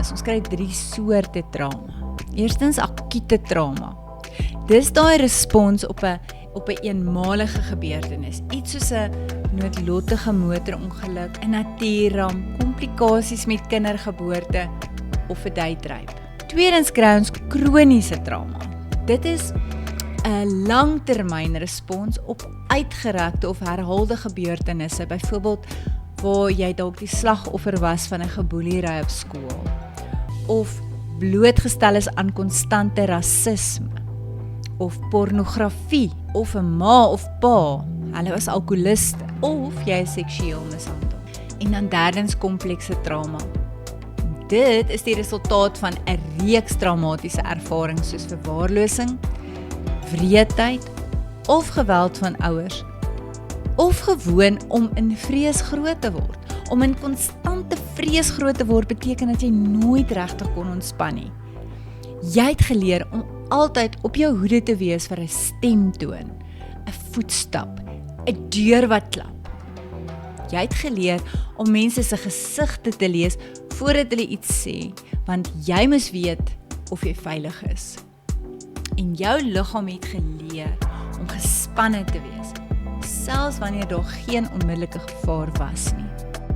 is, ons kry 3 soorte trauma. Eerstens akute trauma. Dis daai respons op 'n eenmalige gebeurtenis, iets soos 'n noodlottige motorongeluk, 'n natuurramp, komplikasies met kindergeboorte of 'n date-rape. Tweedens kry ons kroniese trauma. Dit is 'n langtermynrespons op uitgerekte of herhaalde gebeurtenisse, byvoorbeeld waar jy dalk die slagoffer was van 'n geboelery op skool, of blootgestel is aan konstante rasisme, of pornografie, of 'n ma of pa, hulle was alkoholiste, of jy is seksueel mishandel. En dan derdens komplekse trauma. Dit is die resultaat van 'n reeks traumatiese ervarings soos verwaarlosing, wreedheid of geweld van ouers, of gewoon om in vrees groot te word. Om in konstante vrees groot te word beteken dat jy nooit regtig kon ontspan nie. Jy het geleer om altyd op jou hoede te wees vir 'n stemtoon, 'n voetstap, 'n deur wat klap. Jy het geleer om mense se gesigte te lees voordat hulle iets sê, want jy moes weet of jy veilig is. En jou liggaam het geleer om gespanne te wees, selfs wanneer daar geen onmiddellike gevaar was nie.